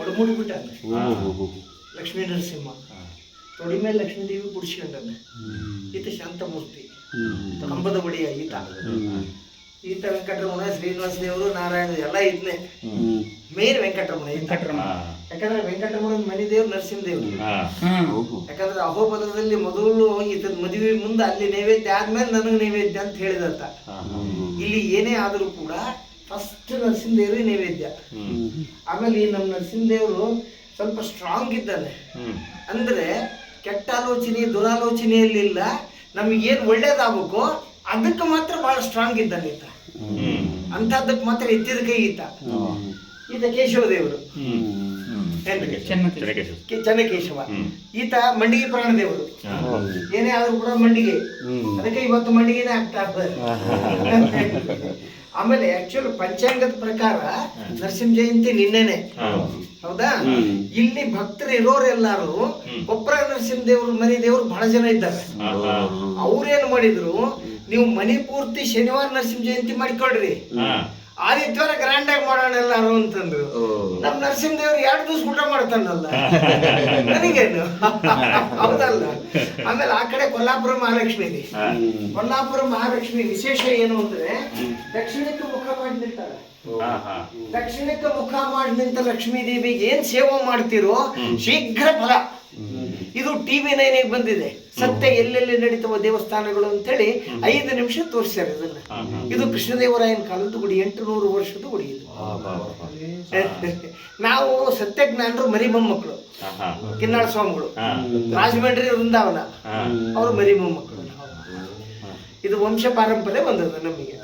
ಒಡಮೂಡಿ ಬಿಟ್ಟಾನೆ ಲಕ್ಷ್ಮೀ ನರಸಿಂಹ ತೊಡಿ ಮೇಲೆ ಲಕ್ಷ್ಮೀ ದೇವಿ ಕುಡಿಸ್ಕೊಂಡಾನೆ. ಈತ ಶಾಂತಮೂರ್ತಿ, ಕಂಬದ ಒಡೆಯ ಈತ ವೆಂಕಟರಮಣ, ಶ್ರೀನಿವಾಸ ದೇವರು, ನಾರಾಯಣ ಎಲ್ಲ ಇದನ್ನೇ ಮೇನ್ ವೆಂಕಟರಮಣ. ಯಾಕಂದ್ರೆ ವೆಂಕಟರಮಣ ಮನೆ ದೇವ್ರು ನರಸಿಂಹ ದೇವ್ರು. ಯಾಕಂದ್ರೆ ಅಹೋಬಲದಲ್ಲಿ ಮೊದಲು ಈತನ ಮದುವೆ ಮುಂದೆ ಅಲ್ಲಿ ನೈವೇದ್ಯ ಆದ್ಮೇಲೆ ನನಗೆ ನೈವೇದ್ಯ ಅಂತ ಹೇಳಿದಂತ. ಇಲ್ಲಿ ಏನೇ ಆದ್ರೂ ಕೂಡ ಫಸ್ಟ್ ನರಸಿಂಹ ದೇವ್ರಿಗೆ ನೈವೇದ್ಯ. ಆಮೇಲೆ ಈ ನಮ್ಮ ನರಸಿಂಹ ದೇವರು ಸ್ವಲ್ಪ ಸ್ಟ್ರಾಂಗ್ ಇದ್ದಾನೆ. ಅಂದ್ರೆ ಕೆಟ್ಟ ಆಲೋಚನೆ ದುರಾಲೋಚನೆಯಲ್ಲಿ ಇಲ್ಲ, ನಮಗೇನು ಒಳ್ಳೇದಾಗಬೇಕು ಅದಕ್ಕೆ ಮಾತ್ರ ಬಹಳ ಸ್ಟ್ರಾಂಗ್ ಇದ್ದಾನೆ ಈತ. ಅಂತದಕ್ಕೆ ಮಾತ್ರ ಎತ್ತಿದ ಕೈ ಈತ. ಈತ ಕೇಶವ ದೇವರು, ಚೆನ್ನಕೇಶವ. ಈತ ಮಂಡಿಗೆ ಪ್ರಾಣ ದೇವರು. ಏನೇ ಆದ್ರೂ ಕೂಡ ಮಂಡಿಗೆ, ಅದಕ್ಕೆ ಇವತ್ತು ಮಂಡಿಗೆನೇ ಆಗ್ತಾ ಇರ್ತದೆ. ಆಮೇಲೆ ಆಕ್ಚುಲಿ ಪಂಚಾಂಗದ ಪ್ರಕಾರ ನರಸಿಂಹ ಜಯಂತಿ ನಿನ್ನೆನೆ, ಹೌದಾ? ಇಲ್ಲಿ ಭಕ್ತರು ಇರೋರೆಲ್ಲಾರು ಕೊಪ್ಪರ ನರಸಿಂಹ ದೇವ್ರ ಮನೆ ದೇವ್ರು ಬಹಳ ಜನ ಇದ್ದಾರೆ. ಅವ್ರೇನ್ ಮಾಡಿದ್ರು, ನೀವು ಮನೆ ಪೂರ್ತಿ ಶನಿವಾರ ನರಸಿಂಹ ಜಯಂತಿ ಮಾಡಿಕೊಳ್ರಿ, ಆದಿತ್ಯವಾರ ಗ್ರ್ಯಾಂಡ್ ಆಗಿ ಮಾಡೋಣ ಎಲ್ಲಾರು ಅಂತಂದ್ರು. ನಮ್ ನರಸಿಂಹ ದೇವ್ರು 2 ದಿವಸ ಊಟ ಮಾಡ್ತಾನಲ್ಲ, ನನಗೇನು ಹೌದಲ್ಲ. ಆಮೇಲೆ ಆ ಕಡೆ ಕೊಲ್ಲಾಪುರ ಮಹಾಲಕ್ಷ್ಮಿ ಇದೆ. ಕೊಲ್ಲಾಪುರ ಮಹಾಲಕ್ಷ್ಮಿ ವಿಶೇಷ ಏನು ಅಂದ್ರೆ ದಕ್ಷಿಣಕ್ಕೆ ಮುಖ ಮಾಡಿ ನಿಂತಾಳೆ. ದಕ್ಷಿಣಕ್ಕೆ ಮುಖ ಮಾಡಿ ನಿಂತ ಲಕ್ಷ್ಮೀ ದೇವಿಗೆ ಏನ್ ಸೇವೆ ಮಾಡ್ತಿರೋ ಶೀಘ್ರ ಫಲ. ಇದು TV9 ಬಂದಿದೆ, ಸತ್ಯ ಎಲ್ಲೆಲ್ಲಿ ನಡೀತವ ದೇವಸ್ಥಾನಗಳು ಅಂತೇಳಿ 5 ನಿಮಿಷ ತೋರಿಸ್ಯಾರ ಇದನ್ನ. ಇದು ಕೃಷ್ಣದೇವರಾಯನ ಕಾಲದ ಗುಡಿ, 800 ವರ್ಷದ ಗುಡಿ ಇದು. ನಾವು ಸತ್ಯಜ್ಞಾನರು ಮರಿ ಮೊಮ್ಮಕ್ಕಳು, ಕಿನ್ನಾಳ ಸ್ವಾಮಿಗಳು, ರಾಜಮಂಡ್ರಿ ವೃಂದಾವನ, ಅವರು ಮರಿ ಮೊಮ್ಮಕ್ಕಳು. ಇದು ವಂಶ ಪಾರಂಪರ್ಯ ಬಂದದ ನಮಗೆ.